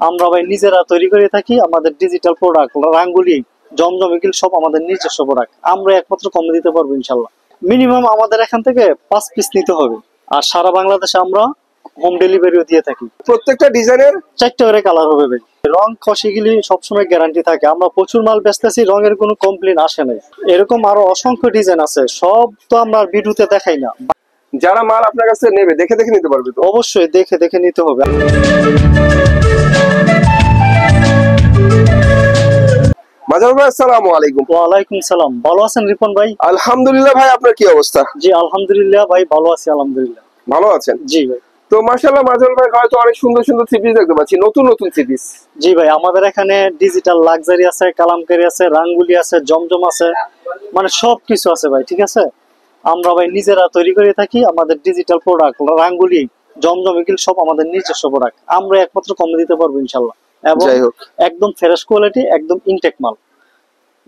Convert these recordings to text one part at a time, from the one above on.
আমরা ভাই নিজেরা তৈরি করে থাকি। আমাদের ডিজিটাল প্রোডাক্ট রাঙ্গুলি জমজম এগুলো সব আমাদের নিজস্ব প্রোডাক্ট। আমরা একমাত্র কমে দিতে পারবো ইনশাল্লাহ। মিনিমাম আমাদের এখান থেকে 5 পিস নিতে হবে। আর সারা বাংলাদেশে আমরা হোম ডেলিভারিও দিয়ে থাকি। প্রত্যেকটা ডিজাইনের 4টা করে কালার হবে ভাই। রং কষিগুলি সবসময় গ্যারান্টি থাকে। আমরা প্রচুর মাল বেচতেছি, রঙের কোনো কমপ্লেন আসে নাই। এরকম আরো অসংখ্য ডিজাইন আছে, সব তো আমরা ভিডিওতে দেখাই না। যারা মাল আপনার কাছে নেবে দেখে দেখে নিতে পারবে তো? অবশ্যই দেখে দেখে নিতে হবে। মাজার ভাই আসসালামু আলাইকুম। ওয়ালাইকুম সালাম। ভালো আছেন রিপন ভাই? আলহামদুলিল্লাহ ভাই, আপনার কি অবস্থা? জি আলহামদুলিল্লাহ ভাই, ভালো আছি আলহামদুলিল্লাহ। ভালো আছেন? জি ভাই। তো মাশাআল্লাহ মাজার ভাই, হয়তো অনেক সুন্দর সুন্দর থ্রি পিস দেখতে পাচ্ছি, নতুন নতুন থ্রি পিস। জি ভাই, আমাদের এখানে ডিজিটাল লাক্সারি আছে, কালামকারী আছে, রাঙ্গুলি আছে, জমজম আছে, মানে সবকিছু আছে ভাই। ঠিক আছে, আমরা ভাই নিজেরা তৈরি করে থাকি। আমাদের ডিজিটাল প্রোডাক্ট রাঙ্গুলি জমজম এগুলো সব আমাদের নিজস্ব প্রোডাক্ট। আমরা একমাত্র কমে দিতে পারবো ইনশাল্লাহ। এবং একদম ফ্রেশ কোয়ালিটি, একদম ইনটেক মাল।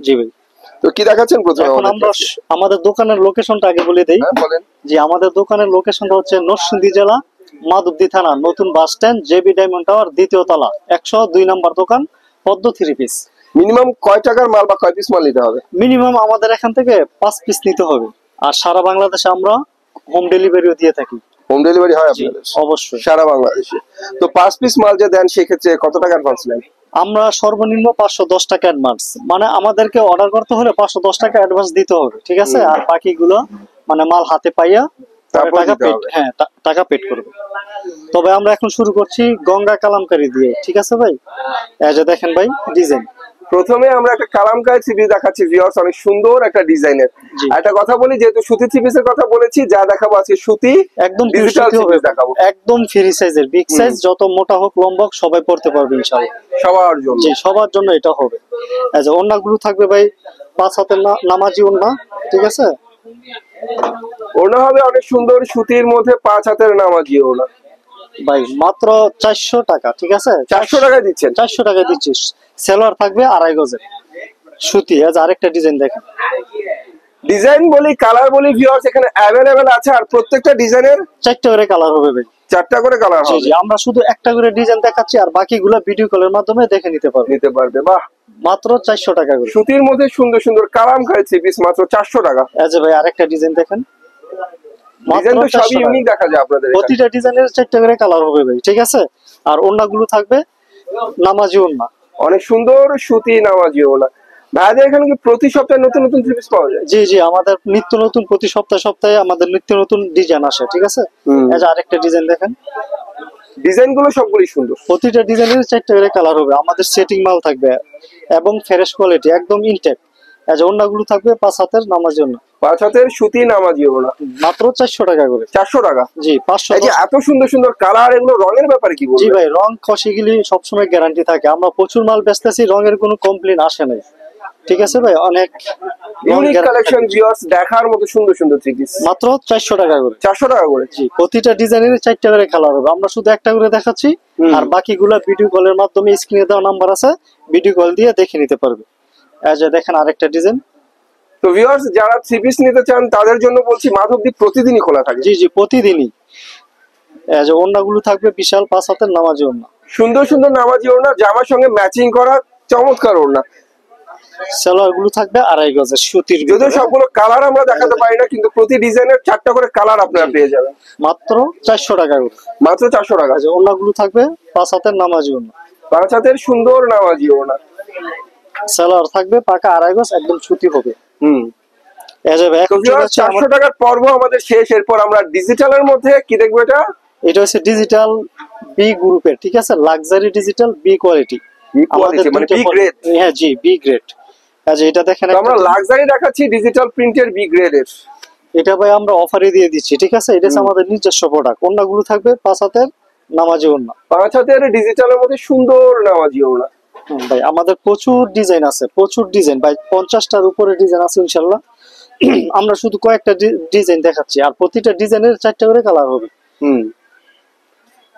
জি ভাই। তো কি দেখাচ্ছেন প্রথমে? এখন আমরা আমাদের দোকানের লোকেশনটা আগে বলে দেই। বলেন। জি, আমাদের দোকানের লোকেশনটা হচ্ছে নরসিংদী জেলা, মাধবদী থানা, নতুন bus stand, JB diamond tower, দ্বিতীয় তলা, 102 নম্বর দোকান, পদ্ম থ্রি পিস। মিনিমাম কয় টাকার মাল বা কয় পিস মাল নিতে হবে? মিনিমাম আমাদের এখান থেকে 5 পিস নিতে হবে। আর সারা বাংলাদেশে আমরা হোম ডেলিভারিও দিয়ে থাকি। হোম ডেলিভারি হয় আপনাদের? অবশ্যই, সারা বাংলাদেশে। তো 5 পিস মাল যে দেন সেক্ষেত্রে কত টাকা অ্যাডভান্স নেন? আমরা সর্বনিম্ন 510 টাকা অ্যাডভান্স, মানে আমাদেরকে অর্ডার করতে হলে 510 টাকা অ্যাডভান্স দিতে হবে। ঠিক আছে, আর বাকিগুলো মানে মাল হাতে পাইয়া টাকা পেড করবে। তবে আমরা এখন শুরু করছি গঙ্গা কালামকারী দিয়ে। ঠিক আছে ভাই, এই যে দেখেন ভাই ডিজাইন। প্রথমে আমরা একটা কালামকারী থ্রি পিস দেখাচ্ছি ভিউয়ার্স, অনেক সুন্দর একটা ডিজাইনের। একটা কথা বলি, যেহেতু সুতি থ্রি পিসের কথা বলেছি, যা দেখাবো আজকে সুতি একদম ডিজিটাল থ্রি পিস দেখাবো। একদম ফ্রি সাইজের, বিগ সাইজ, যত মোটা হোক লম্বা হোক সবাই পড়তে পারবে ইনশাআল্লাহ। সবার জন্য? জি, সবার জন্য এটা হবে। এই যে ওড়নাগুলো থাকবে ভাই 5 হাতের নামাজি ওড়না। ঠিক আছে, ওড়না হবে অনেক সুন্দর সুতির মধ্যে 5 হাতের নামাজি ওড়না ভাই, মাত্র 400 টাকা। ঠিক আছে, 400 টাকায় দিচ্ছেন? 400 টাকায় দিচ্ছিস। সেলোয়ার থাকবে 2.5 গজের সুতি। আজ আরেকটা ডিজাইন দেখেন। ডিজাইন বলি, কালার বলি ভিউয়ার্স, এখানে अवेलेबल আছে। আর প্রত্যেকটা ডিজাইনের 4টা করে কালার হবে ভাই। 4টা করে কালার হবে? জি, আমরা শুধু একটা করে ডিজাইন দেখাচ্ছি, আর বাকিগুলো ভিডিও কলের মাধ্যমে দেখে নিতে পারবে। বাহ, মাত্র 400 টাকা করে। সুতির মধ্যে সুন্দর সুন্দর কালামকারী থ্রি পিস মাত্র 400 টাকা। এই যে ভাই আরেকটা ডিজাইন দেখেন। ডিজাইন তো সবই ইউনিক দেখা যায় আপনাদের। প্রতিটা ডিজাইনের 4টা করে কালার হবে ভাই। ঠিক আছে, আর ওড়নাগুলো থাকবে নামাজি ওড়না, অনেক সুন্দর সুতি নামাজি ওড়না। ভাইদের এখানে কি প্রতি সপ্তাহে নতুন নতুন থ্রি পিস পাওয়া যায়? জি জি, আমাদের নিত্য নতুন, প্রতি সপ্তাহে আমাদের নিত্য নতুন ডিজাইন আসে। ঠিক আছে, এই যে আরেকটা ডিজাইন দেখেন। ডিজাইন গুলো সবগুলো সুন্দর। প্রতিটা ডিজাইনের 4টা করে কালার হবে। আমাদের সেটিং মাল থাকবে এবং ফ্রেশ কোয়ালিটি, একদম ইনটেক। এই যে ওড়নাগুলো থাকবে 5 হাতের নামাজি ওড়না, 5 হাতের সুতি নামাজি ওড়না, মাত্র 400 টাকা করে। 400 টাকা? জি, 500। এই যে এত সুন্দর সুন্দর কালার, এগুলো রঙের ব্যাপারে কি বলবেন? জি ভাই, রং কষিগুলি সবসময় গ্যারান্টি থাকে। আমরা প্রচুর মাল বেচতেছি, রঙের কোনো কমপ্লেন আসে নাই। ঠিক আছে ভাই, অনেক ইউনিক কালেকশন ভিউয়ার্স, দেখার মতো সুন্দর সুন্দর থ্রি পিস, মাত্র 400 টাকা করে। 400 টাকা করে? জি, প্রতিটা ডিজাইনের 4টা করে কালার হবে। আমরা শুধু একটা করে দেখাচ্ছি, আর বাকিগুলো ভিডিও কলের মাধ্যমে স্ক্রিনে দেওয়া নাম্বার আছে, ভিডিও কল দিয়ে দেখে নিতে পারবে। এই যে দেখেন আরেকটা ডিজাইন। তো ভিউয়ার্স, যারা থ্রি পিস নিতে চান তাদের জন্য বলছি, মাধবদী প্রতিদিনই খোলা থাকে। জি জি, প্রতিদিনই। এই যে ওড়নাগুলো থাকবে বিশাল 5 হাতের নামাজি ওড়না, সুন্দর সুন্দর নামাজি ওড়না, জামার সঙ্গে ম্যাচিং করা চমৎকার ওড়না। সেলোয়ার গুলো থাকবে 2.5 গজের সুতির। যদিও সবগুলো কালার আমরা দেখাতে পারি না, কিন্তু প্রতি ডিজাইনের 4টা করে কালার আপনারা পেয়ে যাবেন মাত্র 400 টাকা করে। মাত্র 400 টাকা। ওড়নাগুলো থাকবে 5 হাতের নামাজি ওড়না, 5 হাতের সুন্দর নামাজি ওড়না। সেলোয়ার থাকবে পাকা 2.5 গজ, একদম সুতি হবে। এই যে 400 টাকার পর্ব আমাদের শেষ। এরপর আমরা ডিজিটালের মধ্যে কি দেখবো? এটা হচ্ছে ডিজিটাল বি গ্রুপের। ঠিক আছে, লাক্সারি ডিজিটাল বি কোয়ালিটি, মানে বি গ্রেড। হ্যাঁ জি, বি গ্রেড। আচ্ছা, এটা দেখেন, আমরা লাক্সারি দেখাচ্ছি ডিজিটাল প্রিন্টের বি গ্রেডের। এটা ভাই আমরা অফারে দিয়ে দিচ্ছি। ঠিক আছে, এটা হচ্ছে আমাদের নিজস্ব প্রোডাক্ট। ওড়নাগুলো থাকবে 5 হাতের নামাজি ওড়না, 5 হাতের ডিজিটালের মধ্যে সুন্দর নামাজি ওড়না। ভাই আমাদের প্রচুর ডিজাইন আছে, প্রচুর ডিজাইন ভাই, 50টার উপরে ডিজাইন আছে ইনশাআল্লাহ। আমরা শুধু কয়েকটা ডিজাইন দেখাচ্ছি, আর প্রতিটা ডিজাইনের 4টা করে কালার হবে।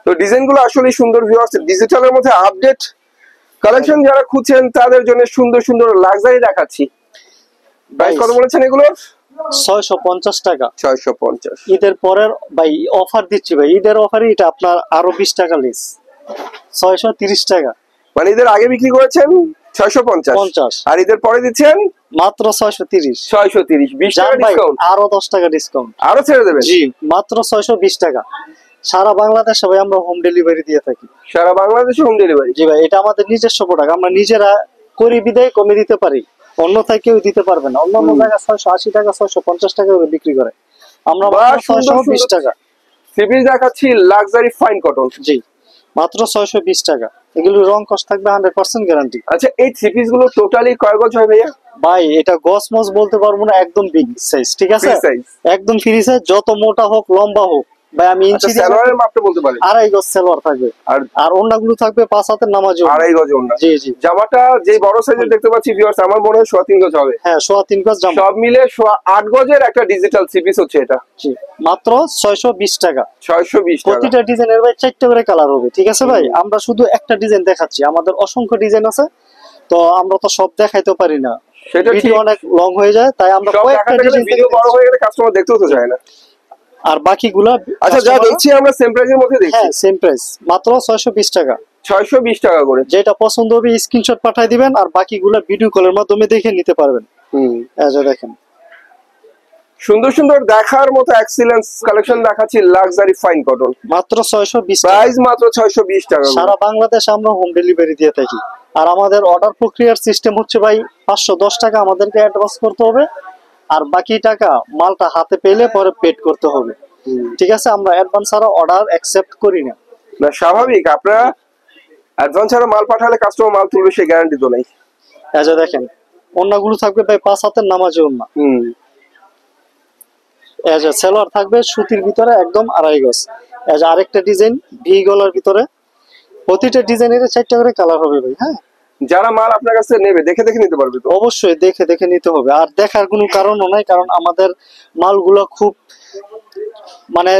তো ডিজাইন গুলো আসলে সুন্দর ভিউয়ার্স। ডিজিটালের মধ্যে আপডেট কালেকশন যারা খুঁজছেন তাদের জন্য সুন্দর সুন্দর লাক্সারি দেখাচ্ছি। প্রাইস কত বলেছেন এগুলো? 650 টাকা। 650। ঈদের পরের ভাই অফার দিচ্ছি ভাই, ঈদের অফারে এটা আপনার আরো 20 টাকা লেস। 630 টাকা। মানে ঈদের আগে বিক্রি করেছেন 650, 50 আর ঈদের পরে দিচ্ছেন মাত্র 630। 630, 20 টাকা ভাই ডিসকাউন্ট। আরো 10 টাকা ডিসকাউন্ট। আরো ছেড়ে দেবেন? জি, মাত্র 620 টাকা। সারা বাংলাদেশে ভাই আমরা হোম ডেলিভারি দিয়ে থাকি। সারা বাংলাদেশে হোম ডেলিভারি? জি ভাই, এটা আমাদের নিজস্ব প্রোডাক্ট, আমরা নিজেরা করি বিদায় কমে দিতে পারি, অন্যথায় কেউ দিতে পারবে না। অন্য জায়গায় 680 টাকা 650 টাকা করে বিক্রি করে, আমরা মাত্র 620 টাকা। সিবিল দেখাচ্ছি লাক্সারি ফাইন কটন। জি, মাত্র 620 টাকা। এগুলো রং কস থাকবে 100% গ্যারান্টি। আচ্ছা, এই থ্রি পিস গুলো টোটালি কয় গজ হয় ভাইয়া? ভাই এটা গস মস বলতে পারবো না, একদম বিগ সাইজ, ঠিক আছে? Free size? একদম ফ্রি সাইজ, যত মোটা হোক লম্বা হোক ভাই, আমি আচ্ছা, ইঞ্চি দিয়ে সালোয়ারের মাপটা বলতে পারেন? 2.5 গজ সালোয়ার থাকবে, আর আর ওন্নাগুলো থাকবে 5 হাতের নামাজি ওন্না। 2.5 গজ ওন্না? জি জি। জামাটা যে বড় সাইজের দেখতে পাচ্ছি ভিউয়ার্স, আমার মনে হয় 3.25 গজ হবে। হ্যাঁ, 3.25 গজ জামা। সব মিলে 8 গজের একটা ডিজিটাল থ্রি পিস হচ্ছে এটা। জি, মাত্র 620 টাকা। 620 টাকা। প্রতিটা ডিজাইনের ভাই 4টা করে কালার হবে, ঠিক আছে ভাই? আমরা শুধু একটা ডিজাইন দেখাচ্ছি, আমাদের অসংখ্য ডিজাইন আছে, তো আমরা তো সব দেখাইতে পারি না, সেটা ভিডিও ঠিক। অনেক লং হয়ে যায়, তাই আমরা সব কয়েকটা দেখাতে গেলে ডিজাইন ভিডিও বড় হয়ে গেলে কাস্টমার দেখতেও তো যায় না। আর বাকিগুলা আচ্ছা, যা দেখছি আমরা সেম প্রাইসের মধ্যে দেখছি। হ্যাঁ, সেম প্রাইস, মাত্র 620 টাকা। 620 টাকা করে। যেটা পছন্দ হবে স্ক্রিনশট পাঠিয়ে দিবেন, আর বাকিগুলা ভিডিও কলের মাধ্যমে দেখে নিতে পারবেন। এই যে দেখেন, সুন্দর সুন্দর দেখার মতো এক্সিলেন্স কালেকশন দেখাচ্ছি লাক্সারি ফাইন কটন। মাত্র 620 টাকা। প্রাইস মাত্র 620 টাকা করে। সারা বাংলাদেশ আমরা হোম ডেলিভারি দিয়ে থাকি। আর আমাদের অর্ডার প্রক্রিয়ার সিস্টেম হচ্ছে ভাই, 510 টাকা আমাদেরকে অ্যাডভান্স করতে হবে, আর বাকি টাকা মালটা হাতে পেলে পরে পেড করতে হবে, ঠিক আছে? আমরা অ্যাডভান্স ছাড়া অর্ডার অ্যাকসেপ্ট করি না। না, স্বাভাবিক, আপনারা অ্যাডভান্স ছাড়া মাল পাঠালে কাস্টমার মাল তুলবে সে গ্যারান্টি তো নাই। এই যে দেখেন, ওন্নাগুলো থাকবে ভাই 5 হাতের নামাজি ওন্না। এই যে সালোয়ার থাকবে সুতির ভিতরে একদম 2.5 গজ। এই যে আরেকটা ডিজাইন ভি গলার ভিতরে, প্রতিটা ডিজাইনের 4টা করে কালার হবে ভাই। হ্যাঁ, যারা মাল আপনার কাছে নেবে দেখে দেখে নিতে পারবে তো? অবশ্যই দেখে দেখে নিতে হবে, আর দেখার কোনো কারণও নাই, কারণ আমাদের মালগুলো খুব মানে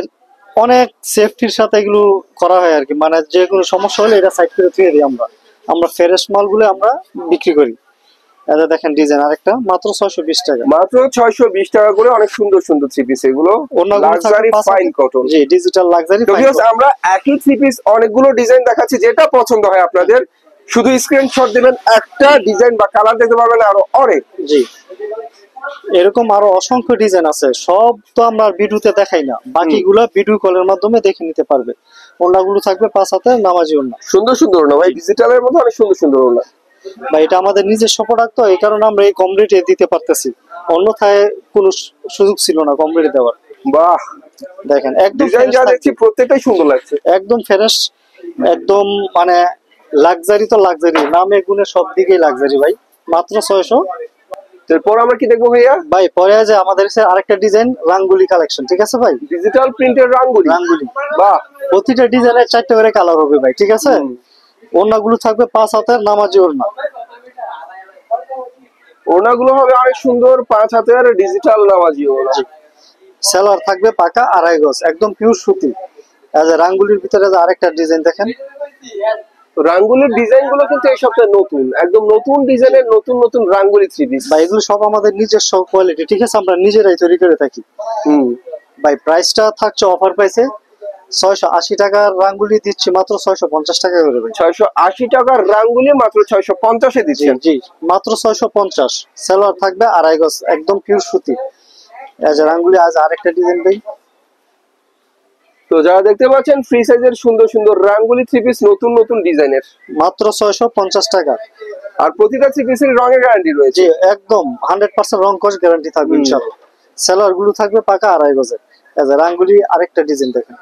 অনেক সেফটির সাথে এগুলো করা হয় আর কি। মানে যে কোনো সমস্যা হলে এটা সাইড করে ধুয়ে দিই আমরা। আমরা ফ্রেশ মালগুলো আমরা বিক্রি করি। এটা দেখেন ডিজাইন আরেকটা, মাত্র 620 টাকা। মাত্র 620 টাকা করে। অনেক সুন্দর সুন্দর থ্রি পিস এগুলো, লাক্সারি ফাইন কটন। জি, ডিজিটাল লাক্সারি ফাইন কটন। আমরা একই থ্রি পিস অনেকগুলো ডিজাইন দেখাচ্ছি, যেটা পছন্দ হয় আপনাদের শুধু স্ক্রিনশট দিবেন, একটা ডিজাইন বা কালার দেখতে পারবেন আরো অনেক। জি, এরকম আরো অসংখ্য ডিজাইন আছে, সব তো আমরা ভিডিওতে দেখাই না, বাকিগুলো ভিডিও কলের মাধ্যমে দেখে নিতে পারবে। ওন্নাগুলো থাকবে 5 হাতে নামাজি ওন্না। সুন্দর সুন্দর না ভাই, ডিজিটালের মধ্যে অনেক সুন্দর সুন্দর ওন্না বা এটা আমাদের নিজস্ব প্রোডাক্ট, তো এই কারণে আমরা এই কম রেটে দিতে পারতেছি, অন্যথায় কোনো সুযোগ ছিল না কম রেটে দেওয়ার। বাহ, দেখেন একদম ডিজাইন যা দেখছি প্রত্যেকটাই সুন্দর লাগছে, একদম ফ্রেশ, একদম মানে লাক্সারি তো লাক্সারি, নামে গুণে সব দিকেই লাক্সারি ভাই। মাত্র 600। এরপর আমরা কি দেখবো ভাইয়া? ভাই পরে যে আমাদের কাছে আরেকটা ডিজাইন রাঙ্গুলি কালেকশন, ঠিক আছে ভাই? ডিজিটাল প্রিন্টের রাঙ্গুলি। রাঙ্গুলি, বাহ, প্রতিটা ডিজাইনের 4টা করে কালার হবে ভাই, ঠিক আছে? ওড়নাগুলো থাকবে 5 হাতের নামাজি ওড়না। ওড়নাগুলো হবে অনেক সুন্দর, 5 হাতের ডিজিটাল নামাজি ওড়না। সালোয়ার থাকবে পাকা 2.5 গজ, একদম পিওর সুতি। এই যে রাঙ্গুলির ভিতরে যে আরেকটা ডিজাইন দেখেন, রাঙ্গুলির ডিজাইন গুলো কিন্তু এই সপ্তাহে নতুন, একদম নতুন ডিজাইনের নতুন নতুন রাঙ্গুলি থ্রি পিস। ভাই এগুলো সব আমাদের নিজস্ব কোয়ালিটি, ঠিক আছে? আমরা নিজেরাই তৈরি করে থাকি। ভাই প্রাইসটা থাকছে অফার প্রাইসে 680 টাকার রাঙ্গুলি দিচ্ছি মাত্র 650 টাকা করে ভাই। 680 টাকার রাঙ্গুলি মাত্র 650 এ দিচ্ছেন? জি, মাত্র 650। সালোয়ার থাকবে 2.5 গজ, একদম পিওর সুতি। এই যে রাঙ্গুলি আজ আরেকটা ডিজাইন ভাই। তো যারা দেখতে পাচ্ছেন ফ্রি সাইজের সুন্দর সুন্দর রাঙ্গুলি থ্রি পিস নতুন নতুন ডিজাইনের, মাত্র 650 টাকা। আর প্রতিটা থ্রি পিসের রঙের গ্যারান্টি রয়েছে। জি, একদম 100% রং কস গ্যারান্টি থাকবে ইনশাআল্লাহ। সালোয়ার গুলো থাকবে পাকা 2.5 গজের। এই যে রাঙ্গুলি আরেকটা ডিজাইন দেখেন,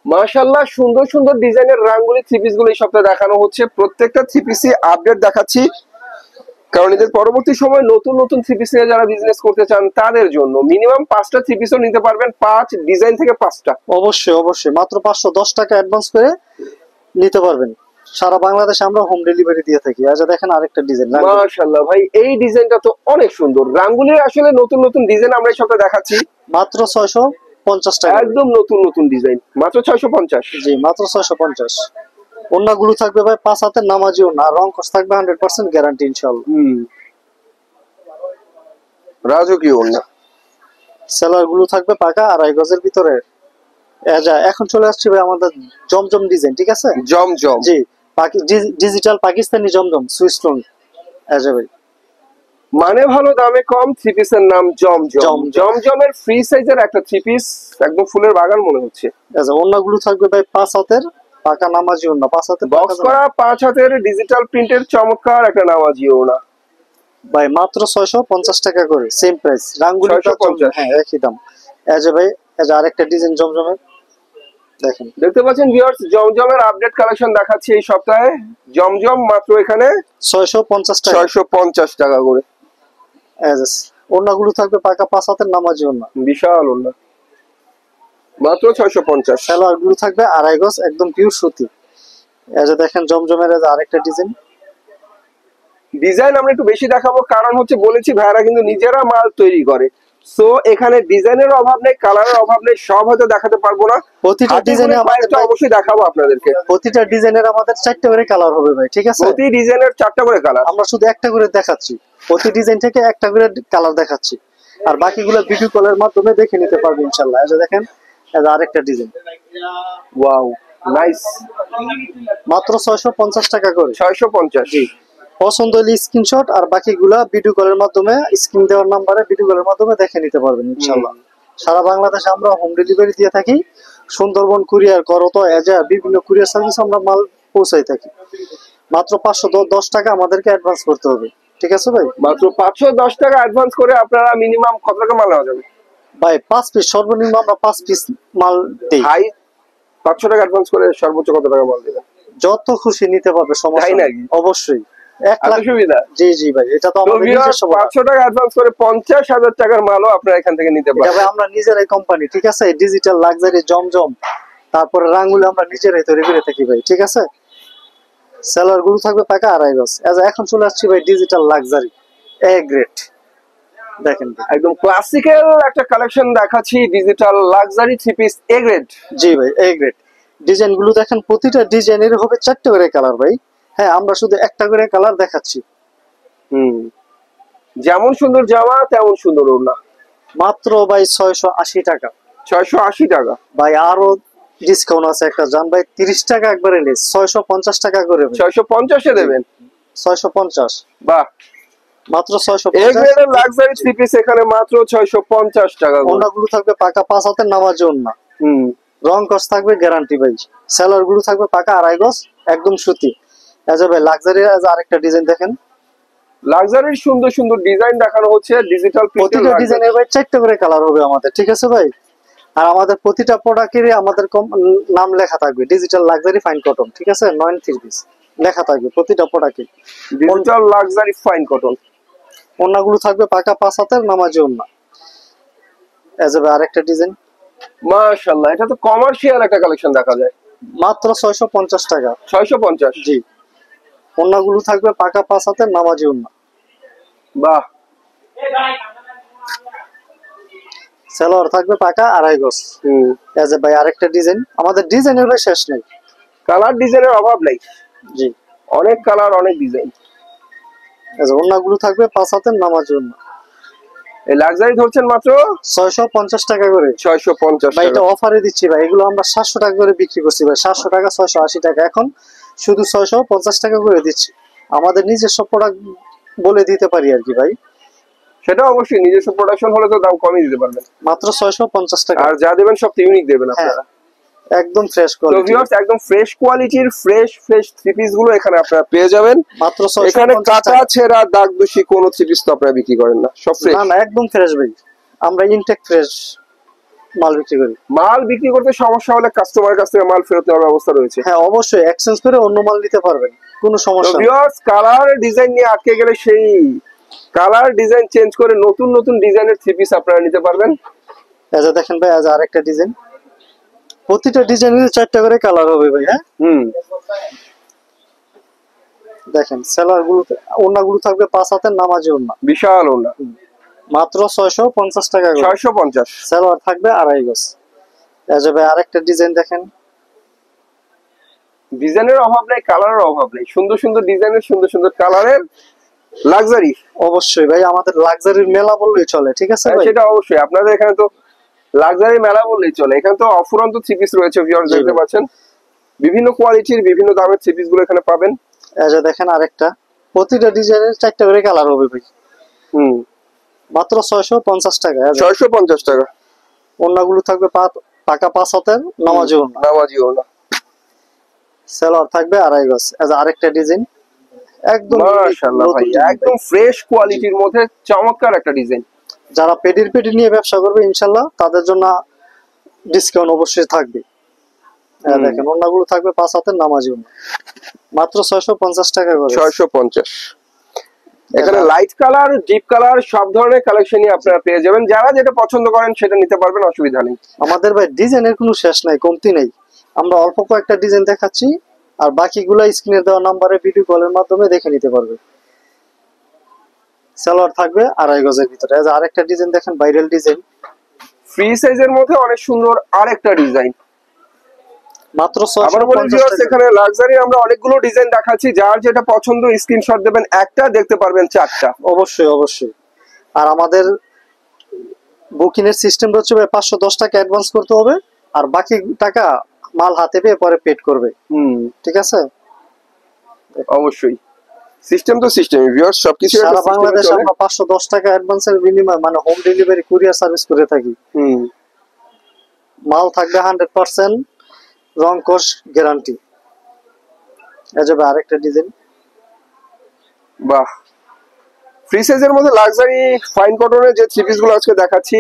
মাশাআল্লাহ, সুন্দর সুন্দর ডিজাইনের রাঙ্গুলি থ্রি পিস গুলো এই সপ্তাহে দেখানো হচ্ছে। প্রত্যেকটা থ্রি পিসই আপডেট দেখাচ্ছি, কারণ এদের পরবর্তী সময় নতুন নতুন থ্রি পিস নিয়ে যারা বিজনেস করতে চান তাদের জন্য মিনিমাম 5টা থ্রি পিসও নিতে পারবেন, 5 ডিজাইন থেকে 5টা। অবশ্যই অবশ্যই, মাত্র 510 টাকা অ্যাডভান্স করে নিতে পারবেন। সারা বাংলাদেশে আমরা হোম ডেলিভারি দিয়ে থাকি। আজ দেখেন আরেকটা ডিজাইন, মাশাআল্লাহ ভাই, এই ডিজাইনটা তো অনেক সুন্দর। রাঙ্গুলির আসলে নতুন নতুন ডিজাইন আমরা এই সপ্তাহে দেখাচ্ছি, মাত্র 650 টাকা, একদম নতুন নতুন ডিজাইন, মাত্র 650। জি, মাত্র 650। ওন্নাগুলো থাকবে ভাই 5 হাতের নামাজি ওন্না, আর রং কস থাকবে 100% গ্যারান্টি ইনশাআল্লাহ। রাজকীয় ওন্না। সালোয়ার গুলো থাকবে পাকা 2.5 গজের ভিতরে। এখন চলে আসছে ভাই আমাদের জমজম ডিজাইন, ঠিক আছে? জমজম, জি, ডিজিটাল পাকিস্তানি জমজম সুইস লোন। ভাই মানে ভালো দামে কম, থ্রি পিসের নাম জমজম। জমজম। জমজমের ফ্রি সাইজের একটা থ্রি পিস, একদম ফুলের বাগান মনে হচ্ছে। ওন্নাগুলো থাকবে ভাই 5 হাতের পাকা নামাজি ওন্না, 5 হাতের বক্স করা 5 হাতের ডিজিটাল প্রিন্টের চমৎকার একটা নামাজি ওড়না ভাই মাত্র 650 টাকা করে, সেম প্রাইস। রাঙ্গুলি 650। হ্যাঁ একই দাম। ভাই আরেকটা ডিজাইন জমজমের দেখেন, দেখতে পাচ্ছেন ভিউয়ার্স, জমজমের আপডেট কালেকশন দেখাচ্ছি এই সপ্তাহে। জমজম মাত্র এখানে 650 টাকা। 650 টাকা করে। ওন্নাগুলো থাকবে পাকা 5 হাতের নামাজি ওন্না, বিশাল ওড়না, মাত্র 650। সালোয়ার গুলো থাকবে 2.5 গজ, একদম পিওর সুতি। দেখেন জমজমের আরেকটা ডিজাইন। ডিজাইন আমরা একটু বেশি দেখাবো, কারণ হচ্ছে বলেছি ভাইরা কিন্তু নিজেরা মাল তৈরি করে, সো এখানে ডিজাইনের অভাব নেই, কালারের অভাব নেই, সব হয়তো দেখাতে পারবো না। প্রতিটা ডিজাইনে আমাদের অবশ্যই দেখাবো আপনাদেরকে। প্রতিটা ডিজাইনের আমাদের 4টা করে কালার হবে ভাই, ঠিক আছে? প্রতি ডিজাইনের 4টা করে কালার, আমরা শুধু একটা করে দেখাচ্ছি, প্রতি ডিজাইন থেকে একটা করে কালার দেখাচ্ছি, আর বাকিগুলো ভিডিও কলের মাধ্যমে দেখে নিতে পারবে ইনশাআল্লাহ। দেখেন আরেকটা ডিজাইন, ওয়াও নাইস, মাত্র 650 টাকা করে। 650। জি, পছন্দ হলে স্ক্রিনশট, আর বাকিগুলা ভিডিও কলের মাধ্যমে, স্ক্রিন দেওয়ার নাম্বারে ভিডিও কলের মাধ্যমে দেখে নিতে পারবেন ইনশাআল্লাহ। সারা বাংলাদেশে আমরা হোম ডেলিভারি দিয়ে থাকি। সুন্দরবন কুরিয়ার করো তো বিভিন্ন কুরিয়ার সার্ভিস আমরা মাল পৌঁছাই থাকি। মাত্র 510 টাকা আমাদেরকে অ্যাডভান্স করতে হবে, ঠিক আছে ভাই? মাত্র 510 টাকা অ্যাডভান্স করে আপনারা মিনিমাম কত টাকা মাল নেওয়া যাবে ভাই? 5 পিস সর্বনিম্ন আমরা 5 পিস মাল দেই। হাই 500 টাকা অ্যাডভান্স করে সর্বোচ্চ কত টাকা মাল দেবেন? যত খুশি নিতে পারবে, সমস্যা নাই। অবশ্যই 1 লাখ সুবিধা। জি জি ভাই, এটা তো আমাদের নিজস্ব। 500 টাকা অ্যাডভান্স করে 50,000 টাকার মালও আপনারা এখান থেকে নিতে পারবেন। আমরা নিজেরাই কোম্পানি, ঠিক আছে? ডিজিটাল লাক্সারি জমজম, তারপরে রাঙ্গুলি আমরা নিজেরাই তৈরি করে থাকি ভাই, ঠিক আছে? সেলার গুলো থাকবে পাকা 2.5 গজ। এখন চলে আসছি ভাই ডিজিটাল লাক্সারি এ গ্রেড। দেখেন একদম ক্লাসিক্যাল একটা কালেকশন দেখাচ্ছি, digital luxury three piece A grade. জি ভাই, এ গ্রেড। ডিজাইন গুলো দেখেন, প্রতিটা ডিজাইনের হবে 4টা করে কালার ভাই। হ্যাঁ, আমরা শুধু একটা করে কালার দেখাচ্ছি। যেমন সুন্দর জামা তেমন সুন্দর ওড়না, মাত্র ভাই 680 টাকা। 680 টাকা ভাই আরো ডিসকাউন্ট আছে একটা, জান ভাই 30 টাকা একবারে লেস, 650 টাকা করে। 650 এ দেবেন? 650। বাহ, মাত্র এ 650। গ্রেডের লাক্সারি থ্রি পিস এখানে মাত্র 650 টাকা। ওড়নাগুলো থাকবে পাকা 5 হাতের নামাজি ওড়না, রং কস থাকবে গ্যারান্টি ভাই। সেলার গুলো থাকবে পাকা 2.5 গজ, একদম সুতি। ভাই লাক্সারি আরেকটা ডিজাইন দেখেন। লাক্সারির সুন্দর সুন্দর ডিজাইন দেখানো হচ্ছে, ডিজিটাল প্রিন্টের। প্রতিটা ডিজাইনের ভাই 4টা করে কালার হবে আমাদের, ঠিক আছে ভাই? আর আমাদের প্রতিটা প্রোডাক্টেরই আমাদের নাম লেখা থাকবে, ডিজিটাল লাক্সারি ফাইন কটন, ঠিক আছে? 9 থ্রি পিস লেখা থাকবে প্রতিটা প্রোডাক্টে, ডিজিটাল লাক্সারি ফাইন কটন। ওড়নাগুলো থাকবে পাকা 5 হাতের নামাজি ওড়না। ভাই আরেকটা ডিজাইন, মাশাআল্লাহ, এটা তো কমার্শিয়াল একটা কালেকশন দেখা যায়। মাত্র 650 টাকা। 650। জি, ওড়নাগুলো থাকবে পাকা 5 হাতের নামাজি ওড়না। বাহ, সেলোয়ার থাকবে পাকা 2.5 গজ। ভাই আরেকটা ডিজাইন, আমাদের ডিজাইনের ভাই শেষ নেই, কালার ডিজাইনের অভাব নাই। জি, অনেক কালার, অনেক ডিজাইন। ওড়নাগুলো থাকবে 5 হাতের নামাজি ওড়না। এই লাক্সারি ধরছেন মাত্র 650 টাকা করে। 650 ভাই এটা টাকা। অফারে দিচ্ছি ভাই, এগুলো আমরা 700 টাকা করে বিক্রি করছি ভাই, 700 টাকা 680 টাকা, এখন শুধু 650 টাকা করে দিচ্ছি। আমাদের নিজস্ব প্রোডাক্ট বলে দিতে পারি আর কি ভাই। সেটা অবশ্যই, নিজস্ব প্রোডাকশন হলে তো দাম কমই দিতে পারবেন। মাত্র 650 টাকা। আর যা দেবেন সব ইউনিক দেবেন আপনারা। একদম ফ্রেশ তো কোয়ালিটি। ভিউয়ার্স, একদম ফ্রেশ কোয়ালিটির ফ্রেশ থ্রি পিস গুলো এখানে আপনারা পেয়ে যাবেন। মাত্র এখানে 650 কাঁচা টাকা। ছেঁড়া দাগ দোষী কোনো থ্রি পিস তো আপনারা বিক্রি করেন না, সব ফ্রেশ। না না, একদম ফ্রেশ ভাই, আমরা ইনটেক ফ্রেশ মাল বিক্রি করি। মাল বিক্রি করতে সমস্যা হলে কাস্টমারের কাছ থেকে মাল ফেরত নেওয়ার ব্যবস্থা রয়েছে। হ্যাঁ অবশ্যই, এক্সচেঞ্জ করে অন্য মাল নিতে পারবেন, কোনো তো সমস্যা নেই। ভিউয়ার্স, কালার ডিজাইন নিয়ে আটকে গেলে সেই কালার ডিজাইন চেঞ্জ করে নতুন নতুন ডিজাইনের থ্রি পিস আপনারা নিতে পারবেন। দেখেন ভাই আরেকটা ডিজাইন, প্রতিটা ডিজাইনের 4টা করে কালার হবে ভাই। হ্যাঁ, দেখেন সেলার গুলো, ওড়নাগুলো থাকবে 5 হাতের নামাজি ওড়না, বিশাল ওড়না, মাত্র 650 টাকা করে। 650। সেলার থাকবে 2.5 গজ। ভাই আরেকটা ডিজাইন দেখেন, ডিজাইনের অভাব নেই, কালারের অভাব নেই, সুন্দর সুন্দর ডিজাইনের সুন্দর সুন্দর কালারের লাক্সারি। অবশ্যই ভাই, আমাদের লাক্সারির মেলা বললেই চলে, ঠিক আছে ভাই? সেটা অবশ্যই, আপনাদের এখানে তো লাক্সারি মেলা বললেই চলে। এখানে তো অফুরন্ত থ্রি পিস রয়েছে ভিউয়ার্স, জি দেখতে ভাই। পাচ্ছেন বিভিন্ন কোয়ালিটির বিভিন্ন দামের থ্রি পিস গুলো এখানে পাবেন। এই যে দেখেন আরেকটা, প্রতিটা ডিজাইনের 4টা করে কালার হবে ভাই, হুম, মাত্র 650 টাকা। এই যে 650 টাকা। ওড়নাগুলো থাকবে পাকা 5 হাতের নামাজি ওড়না, নামাজি ওড়না, সেলোয়ার থাকবে 2.5 গজ। এই যে আরেকটা ডিজাইন, একদম মাশাআল্লাহ ভাই, একদম ফ্রেশ কোয়ালিটির মধ্যে চমৎকার একটা ডিজাইন। যারা পেডি নিয়ে ব্যবসা করবে ইনশাল্লাহ তাদের জন্য ডিসকাউন্ট অবশ্যই থাকবে। দেখেন ওড়নাগুলো থাকবে 5 হাতের নামাজি ওড়না, মাত্র 650 টাকা করে। 650। এখানে লাইট কালার, ডিপ কালার সব ধরনের কালেকশনই আপনারা পেয়ে যাবেন। যারা যেটা পছন্দ করেন সেটা নিতে পারবেন, অসুবিধা নেই। আমাদের ভাই ডিজাইনের কোনো শেষ নাই, কমতি নেই। আমরা অল্প কয়েকটা ডিজাইন দেখাচ্ছি, আর বাকিগুলো স্ক্রিনে দেওয়া নাম্বারে ভিডিও কলের মাধ্যমে দেখে নিতে পারবে। সালোয়ার থাকবে 2.5 গজের ভিতরে। এই যে আরেকটা ডিজাইন দেখেন, ভাইরাল ডিজাইন, ফ্রি সাইজের মধ্যে অনেক সুন্দর আরেকটা ডিজাইন। মাত্র আবার বলি 650 ভিউয়ার্স, টাকা। এখানে লাক্সারি আমরা অনেকগুলো ডিজাইন দেখাচ্ছি, যার যেটা পছন্দ স্ক্রিনশট দেবেন, একটা দেখতে পারবেন 4টা। অবশ্যই অবশ্যই। আর আমাদের বুকিং এর সিস্টেম হচ্ছে ভাই 510 টাকা অ্যাডভান্স করতে হবে, আর বাকি টাকা মাল হাতে পেয়ে পরে পেড করবে। ঠিক আছে? অবশ্যই সিস্টেম তো সিস্টেমই ভিউয়ার্স, সবকিছু সারা বাংলাদেশে আমরা 510 টাকা অ্যাডভান্সের বিনিময়ে মানে হোম ডেলিভারি কুরিয়ার সার্ভিস করে থাকি। মাল থাকবে 100% রং কোশ গ্যারান্টি। এই যে ভাই আরেকটা ডিজাইন, বাহ, ফ্রি সাইজের মধ্যে লাক্সারি ফাইন কটনের যে থ্রি পিস গুলো আজকে দেখাচ্ছি,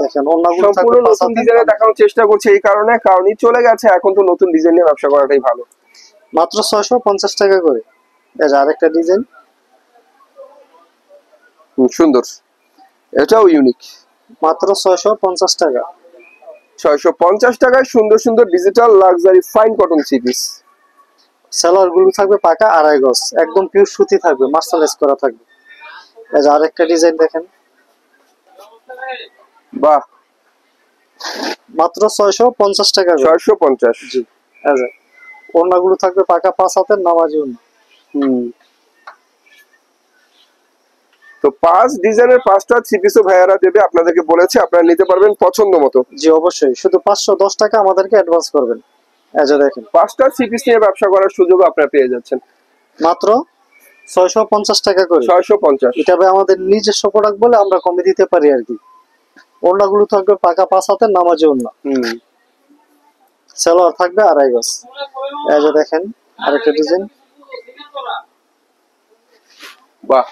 দেখেন ওড়নাগুলো সম্পূর্ণ থাকবে 5 নতুন হাতের। ডিজাইনে দেখানোর চেষ্টা করছি এই কারণে, কারণ ঈদ চলে গেছে, এখন তো নতুন ডিজাইন নিয়ে ব্যবসা করাটাই ভালো। মাত্র 650 টাকা করে। এই যে আরেকটা ডিজাইন, সুন্দর, এটাও ইউনিক। মাত্র 650 টাকা। 650 টাকায় সুন্দর সুন্দর digital luxury fine cotton three piece. Seller গুলো থাকবে পাকা 2.5 গজ, একদম পিওর সুতি থাকবে, মার্শালাইজ করা থাকবে। এই যে আরেকটা ডিজাইন দেখেন, বাহ, মাত্র 650 টাকা করে। 650। জি। এই যে ওড়নাগুলো থাকবে পাকা 5 হাতের নামাজি ওড়না। তো 5 ডিজাইনের 5টা থ্রি পিসও ভাইয়ারা দেবে, আপনাদেরকে বলেছে, আপনারা নিতে পারবেন পছন্দ মতো। জি অবশ্যই, শুধু 510 টাকা আমাদেরকে অ্যাডভান্স করবেন। এই যে দেখেন 5টা থ্রি পিস নিয়ে ব্যবসা করার সুযোগ আপনারা পেয়ে যাচ্ছেন মাত্র 650 টাকা করে। 650। এটা ভাই আমাদের নিজস্ব প্রোডাক্ট বলে আমরা কমে দিতে পারি আর কি। ওড়নাগুলো থাকবে পাকা 5 হাতের নামাজি ওড়না, সালোয়ার থাকবে 2.5 গজ। এই যে দেখেন আরেকটা ডিজাইন, বাহ,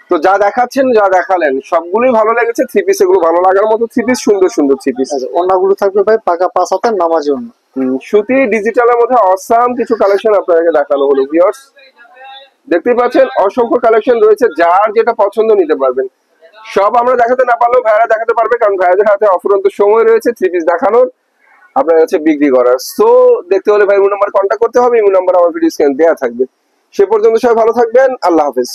তো যা দেখাচ্ছেন, যা দেখালেন সবগুলোই ভালো লেগেছে থ্রি পিস, এগুলো ভালো লাগার মতো থ্রি পিস, সুন্দর সুন্দর থ্রি পিস। ওড়নাগুলো থাকবে ভাই পাকা 5 হাতের নামাজি ওড়না। সুতি ডিজিটালের মধ্যে অসাম কিছু কালেকশন আপনাদেরকে দেখানো হলো ভিউয়ার্স, দেখতেই পাচ্ছেন অসংখ্য কালেকশন রয়েছে, যার যেটা পছন্দ নিতে পারবেন। সব আমরা দেখাতে না পারলেও ভাইরা দেখাতে পারবে, কারণ ভাইদের হাতে অফুরন্ত সময় রয়েছে থ্রি পিস দেখানোর, আপনার কাছে বিক্রি করার। সো দেখতে হলে ভাই নাম্বার কন্ট্যাক্ট করতে হবে, এই নাম্বার আমার ভিডিও স্ক্রিনে দেওয়া থাকবে। সে পর্যন্ত সবাই ভালো থাকবেন, আল্লাহ হাফেজ।